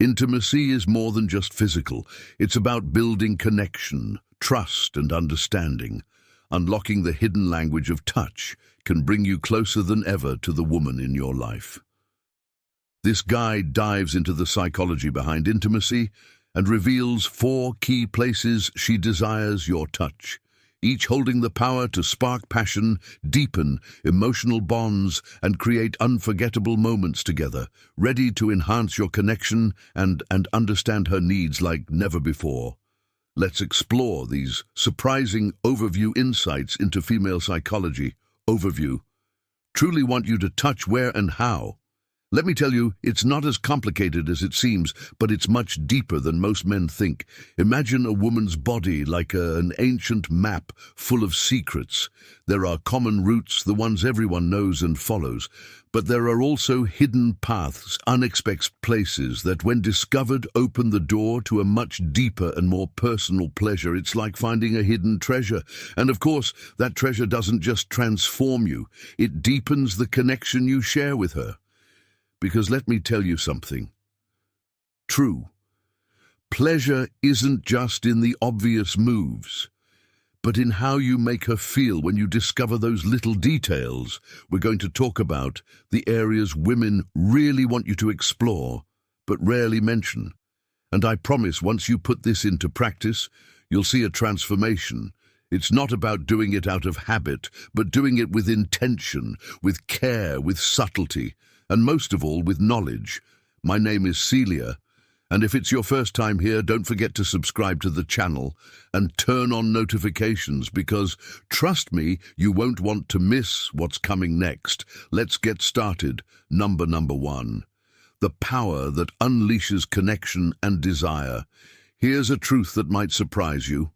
Intimacy is more than just physical. It's about building connection, trust, and understanding. Unlocking the hidden language of touch can bring you closer than ever to the woman in your life. This guide dives into the psychology behind intimacy and reveals 4 key places she desires your touch, each holding the power to spark passion, deepen emotional bonds, and create unforgettable moments together, ready to enhance your connection and understand her needs like never before. Let's explore these surprising overview insights into female psychology. Overview. Truly want you to touch where and how. Let me tell you, it's not as complicated as it seems, but it's much deeper than most men think. Imagine a woman's body like an ancient map full of secrets. There are common routes, the ones everyone knows and follows, but there are also hidden paths, unexpected places that, when discovered, open the door to a much deeper and more personal pleasure. It's like finding a hidden treasure. And of course, that treasure doesn't just transform you, it deepens the connection you share with her. Because let me tell you something. True. Pleasure isn't just in the obvious moves, but in how you make her feel when you discover those little details. We're going to talk about the areas women really want you to explore, but rarely mention. And I promise, once you put this into practice, you'll see a transformation. It's not about doing it out of habit, but doing it with intention, with care, with subtlety, and most of all, with knowledge. My name is Celia, and if it's your first time here, don't forget to subscribe to the channel and turn on notifications, because, trust me, you won't want to miss what's coming next. Let's get started. Number 1. The power that unleashes connection and desire. Here's a truth that might surprise you.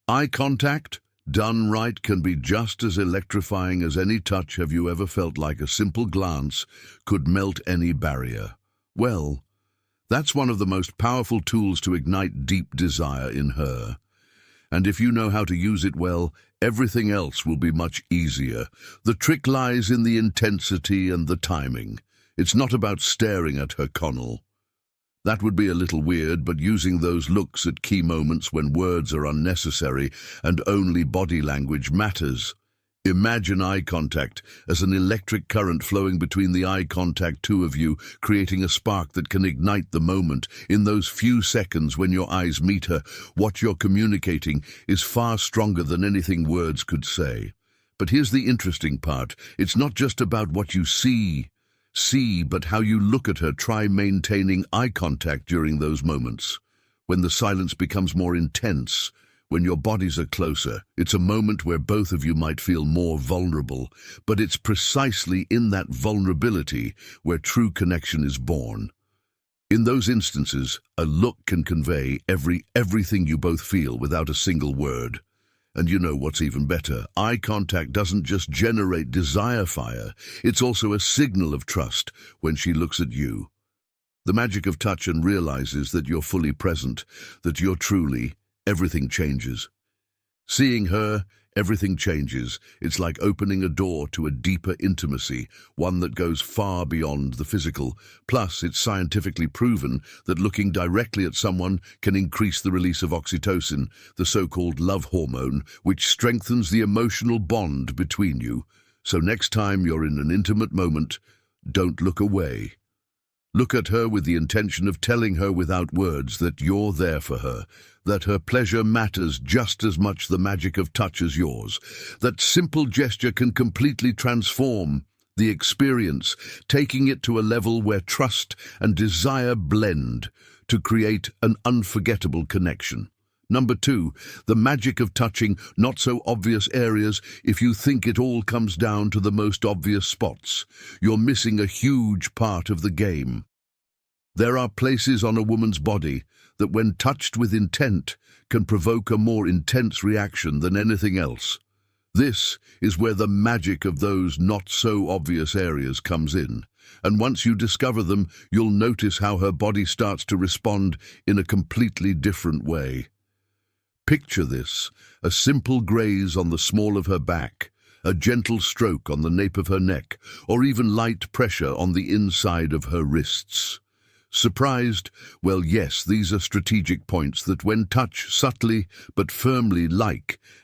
Eye contact, done right, can be just as electrifying as any touch. Have you ever felt like a simple glance could melt any barrier? Well, that's one of the most powerful tools to ignite deep desire in her. And if you know how to use it well, everything else will be much easier. The trick lies in the intensity and the timing. It's not about staring at her connell. That would be a little weird, but using those looks at key moments when words are unnecessary and only body language matters. Imagine eye contact as an electric current flowing between the eye contact two of you, creating a spark that can ignite the moment. In those few seconds when your eyes meet her, what you're communicating is far stronger than anything words could say. But here's the interesting part. It's not just about what you see, but how you look at her. Try maintaining eye contact during those moments. When the silence becomes more intense, when your bodies are closer, it's a moment where both of you might feel more vulnerable, but it's precisely in that vulnerability where true connection is born. In those instances, a look can convey everything you both feel without a single word. And you know what's even better? Eye contact doesn't just generate desire fire, it's also a signal of trust when she looks at you. The magic of touch and realizes that you're fully present, that you're truly, everything changes. Seeing her, everything changes. It's like opening a door to a deeper intimacy, one that goes far beyond the physical. Plus, it's scientifically proven that looking directly at someone can increase the release of oxytocin, the so-called love hormone, which strengthens the emotional bond between you. So next time you're in an intimate moment, don't look away. Look at her with the intention of telling her without words that you're there for her, that her pleasure matters just as much the magic of touch as yours. That simple gesture can completely transform the experience, taking it to a level where trust and desire blend to create an unforgettable connection. Number 2, the magic of touching not so obvious areas. If you think it all comes down to the most obvious spots, you're missing a huge part of the game. There are places on a woman's body that, when touched with intent, can provoke a more intense reaction than anything else. This is where the magic of those not-so-obvious areas comes in. And once you discover them, you'll notice how her body starts to respond in a completely different way. Picture this: a simple graze on the small of her back, a gentle stroke on the nape of her neck, or even light pressure on the inside of her wrists. Surprised? Well, yes, these are strategic points that when touched subtly but firmly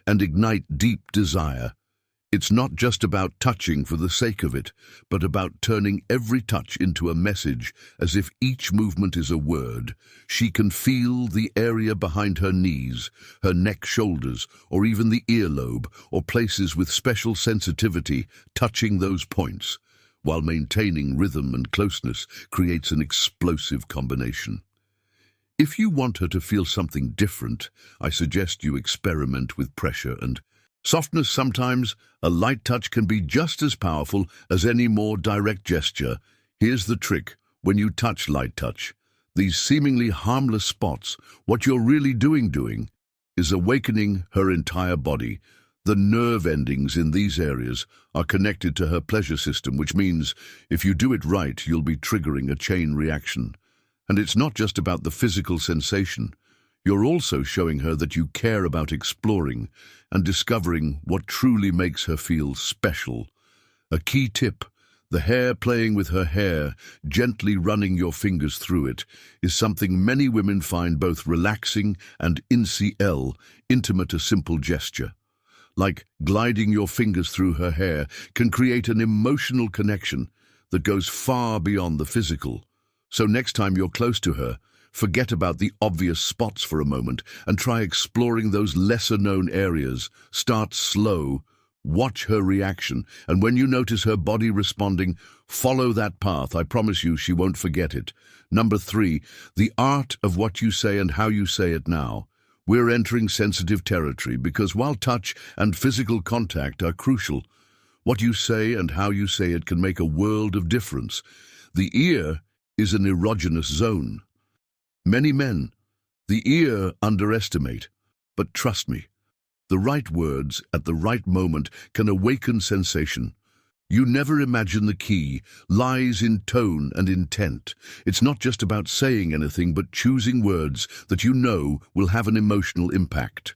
and ignite deep desire. It's not just about touching for the sake of it, but about turning every touch into a message, as if each movement is a word. She can feel the area behind her knees, her neck, shoulders, or even the earlobe, or places with special sensitivity. Touching those points, while maintaining rhythm and closeness, creates an explosive combination. If you want her to feel something different, I suggest you experiment with pressure and softness. Sometimes a light touch can be just as powerful as any more direct gesture. Here's the trick: when you touch light touch, these seemingly harmless spots, what you're really doing is awakening her entire body. The nerve endings in these areas are connected to her pleasure system, which means if you do it right, you'll be triggering a chain reaction. And it's not just about the physical sensation. You're also showing her that you care about exploring and discovering what truly makes her feel special. A key tip: the hair, playing with her hair, gently running your fingers through it, is something many women find both relaxing and intimate. A simple gesture, like gliding your fingers through her hair, can create an emotional connection that goes far beyond the physical. So next time you're close to her, forget about the obvious spots for a moment and try exploring those lesser-known areas. Start slow, watch her reaction, and when you notice her body responding, follow that path. I promise you she won't forget it. Number 3, the art of what you say and how you say it. Now, we're entering sensitive territory because while touch and physical contact are crucial, what you say and how you say it can make a world of difference. The ear is an erogenous zone. Many men, the ear, underestimate, but trust me, the right words at the right moment can awaken sensation. You never imagine the key lies in tone and intent. It's not just about saying anything, but choosing words that you know will have an emotional impact.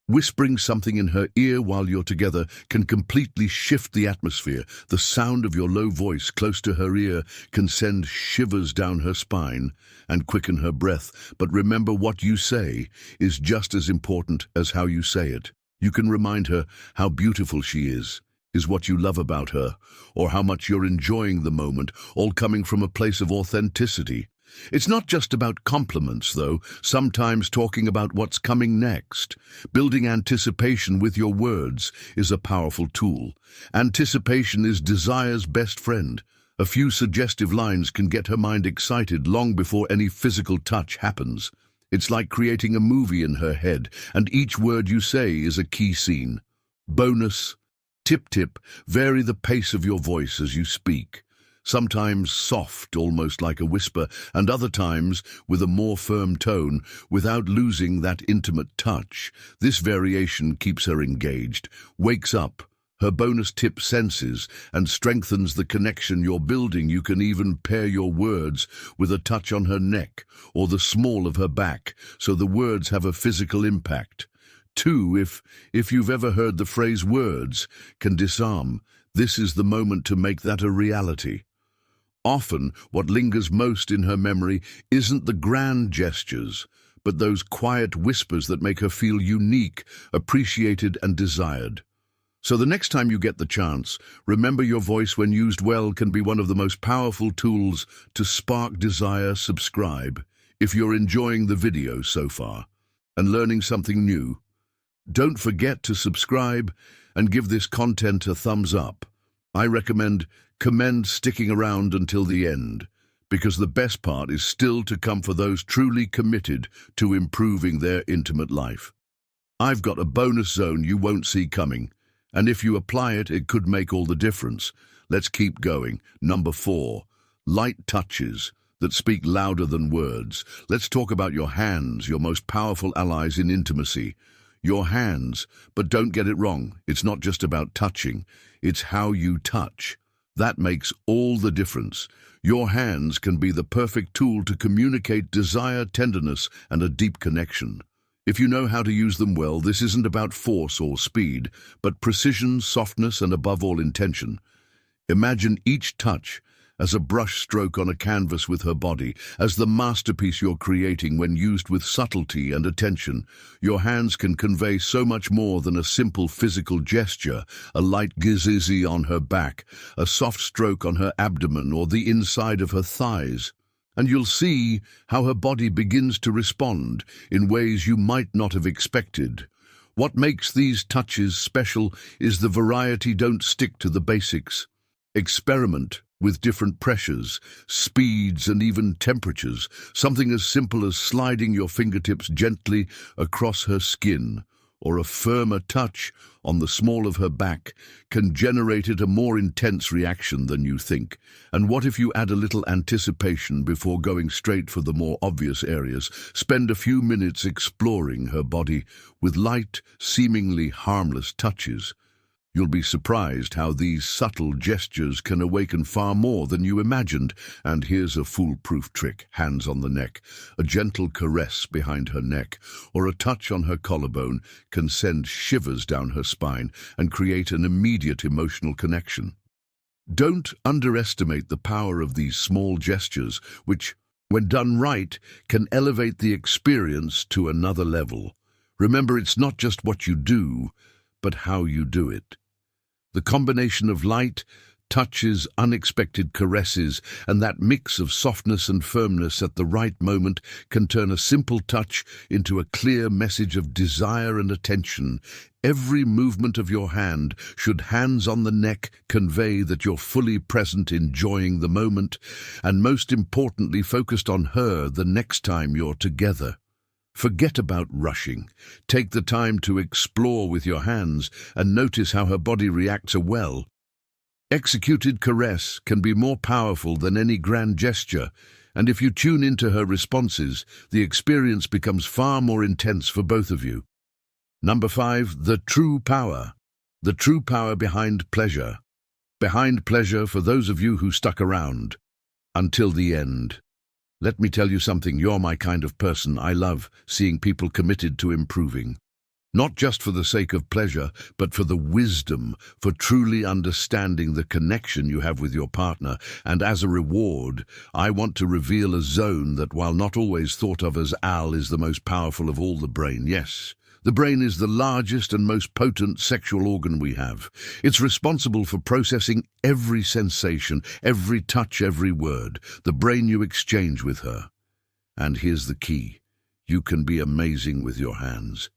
Whispering something in her ear while you're together can completely shift the atmosphere. The sound of your low voice close to her ear can send shivers down her spine and quicken her breath. But remember, what you say is just as important as how you say it. You can remind her how beautiful she is what you love about her, or how much you're enjoying the moment, all coming from a place of authenticity. It's not just about compliments, though. Sometimes talking about what's coming next, building anticipation with your words, is a powerful tool. Anticipation is desire's best friend. A few suggestive lines can get her mind excited long before any physical touch happens. It's like creating a movie in her head, and each word you say is a key scene. Bonus tip: vary the pace of your voice as you speak. Sometimes soft, almost like a whisper, and other times with a more firm tone, without losing that intimate touch. This variation keeps her engaged, wakes up her bonus tip senses, and strengthens the connection you're building. You can even pair your words with a touch on her neck or the small of her back, so the words have a physical impact. 2, if you've ever heard the phrase "words can disarm," this is the moment to make that a reality. Often, what lingers most in her memory isn't the grand gestures, but those quiet whispers that make her feel unique, appreciated, and desired. So the next time you get the chance, remember, your voice, when used well, can be one of the most powerful tools to spark desire. Subscribe if you're enjoying the video so far and learning something new. Don't forget to subscribe and give this content a thumbs up. I commend sticking around until the end, because the best part is still to come for those truly committed to improving their intimate life. I've got a bonus zone you won't see coming, and if you apply it, it could make all the difference. Let's keep going. Number 4, light touches that speak louder than words. Let's talk about your hands, your most powerful allies in intimacy. Your hands, but don't get it wrong, it's not just about touching, it's how you touch. That makes all the difference. Your hands can be the perfect tool to communicate desire, tenderness, and a deep connection. If you know how to use them well, this isn't about force or speed, but precision, softness, and above all, intention. Imagine each touch as a brush stroke on a canvas with her body, as the masterpiece you're creating when used with subtlety and attention. Your hands can convey so much more than a simple physical gesture, a light gizzy on her back, a soft stroke on her abdomen or the inside of her thighs. And you'll see how her body begins to respond in ways you might not have expected. What makes these touches special is the variety. Don't stick to the basics. Experiment with different pressures, speeds, and even temperatures. Something as simple as sliding your fingertips gently across her skin or a firmer touch on the small of her back can generate a more intense reaction than you think. And what if you add a little anticipation before going straight for the more obvious areas? Spend a few minutes exploring her body with light, seemingly harmless touches. You'll be surprised how these subtle gestures can awaken far more than you imagined. And here's a foolproof trick: hands on the neck. A gentle caress behind her neck or a touch on her collarbone can send shivers down her spine and create an immediate emotional connection. Don't underestimate the power of these small gestures, which, when done right, can elevate the experience to another level. Remember, it's not just what you do, but how you do it. The combination of light, touches, unexpected caresses, and that mix of softness and firmness at the right moment can turn a simple touch into a clear message of desire and attention. Every movement of your hand, should hands on the neck, convey that you're fully present, enjoying the moment, and most importantly, focused on her the next time you're together. Forget about rushing. Take the time to explore with your hands and notice how her body reacts. A well-executed caress can be more powerful than any grand gesture, and if you tune into her responses, the experience becomes far more intense for both of you. Number 5, the true power. The true power behind pleasure. Behind pleasure, for those of you who stuck around until the end. Let me tell you something, you're my kind of person. I love seeing people committed to improving. Not just for the sake of pleasure, but for the wisdom, for truly understanding the connection you have with your partner. And as a reward, I want to reveal a zone that, while not always thought of as Al, is the most powerful of all: the brain. Yes, the brain is the largest and most potent sexual organ we have. It's responsible for processing every sensation, every touch, every word. The brain you exchange with her. And here's the key: you can be amazing with your hands.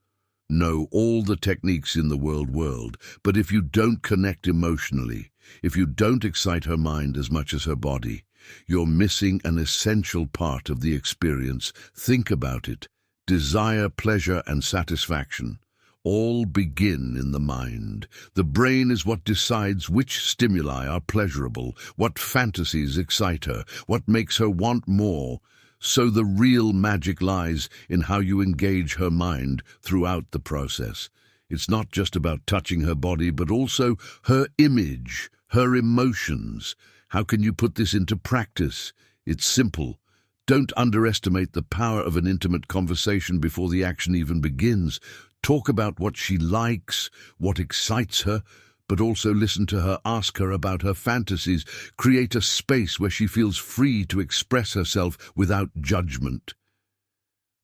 Know all the techniques in the world, but if you don't connect emotionally, if you don't excite her mind as much as her body, you're missing an essential part of the experience. Think about it. Desire, pleasure, and satisfaction all begin in the mind. The brain is what decides which stimuli are pleasurable, what fantasies excite her, what makes her want more. So the real magic lies in how you engage her mind throughout the process. It's not just about touching her body, but also her image, her emotions. How can you put this into practice? It's simple. Don't underestimate the power of an intimate conversation before the action even begins. Talk about what she likes, what excites her, but also listen to her, ask her about her fantasies. Create a space where she feels free to express herself without judgment.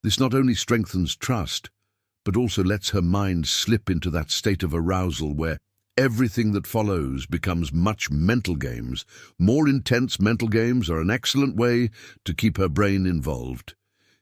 This not only strengthens trust, but also lets her mind slip into that state of arousal where everything that follows becomes much mental games. More intense mental games are an excellent way to keep her brain involved.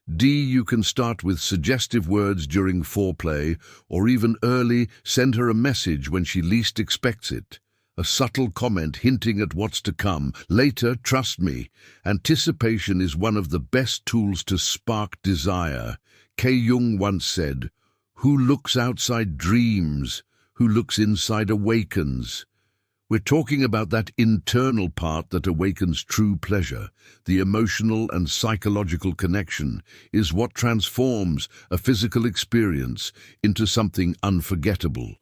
You can start with suggestive words during foreplay, or even early, send her a message when she least expects it. A subtle comment hinting at what's to come. Later, trust me, anticipation is one of the best tools to spark desire. Jung once said, "Who looks outside dreams, who looks inside awakens." We're talking about that internal part that awakens true pleasure. The emotional and psychological connection is what transforms a physical experience into something unforgettable.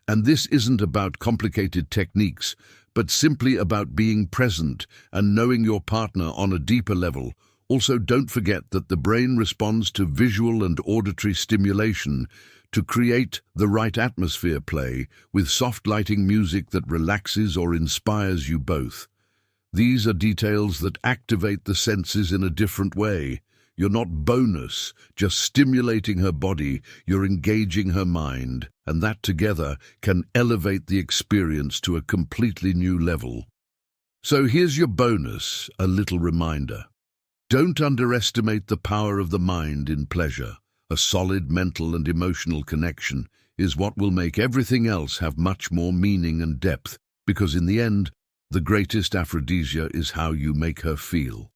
And this isn't about complicated techniques, but simply about being present and knowing your partner on a deeper level. Also, don't forget that the brain responds to visual and auditory stimulation. To create the right atmosphere, play with soft lighting music that relaxes or inspires you both. These are details that activate the senses in a different way. You're not bonus, just stimulating her body, you're engaging her mind, and that together can elevate the experience to a completely new level. So here's your bonus, a little reminder. Don't underestimate the power of the mind in pleasure. A solid mental and emotional connection is what will make everything else have much more meaning and depth, because in the end, the greatest aphrodisia is how you make her feel.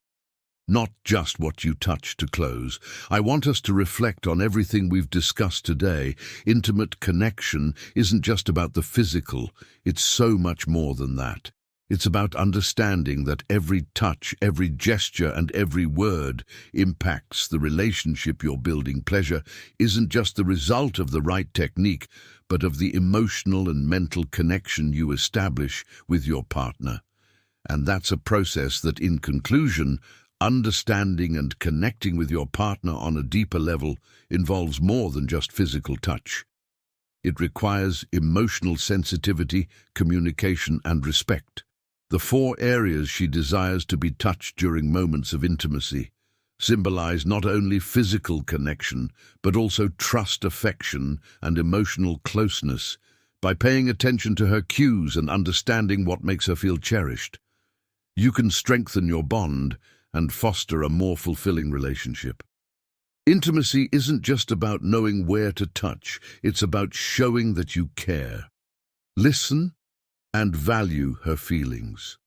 Not just what you touch to close. I want us to reflect on everything we've discussed today. Intimate connection isn't just about the physical, it's so much more than that. It's about understanding that every touch, every gesture, and every word impacts the relationship you're building. Pleasure isn't just the result of the right technique, but of the emotional and mental connection you establish with your partner. And that's a process that, in conclusion, understanding and connecting with your partner on a deeper level involves more than just physical touch. It requires emotional sensitivity, communication, and respect. The 4 areas she desires to be touched during moments of intimacy symbolize not only physical connection, but also trust, affection, and emotional closeness. By paying attention to her cues and understanding what makes her feel cherished, you can strengthen your bond and foster a more fulfilling relationship. Intimacy isn't just about knowing where to touch, it's about showing that you care. Listen and value her feelings.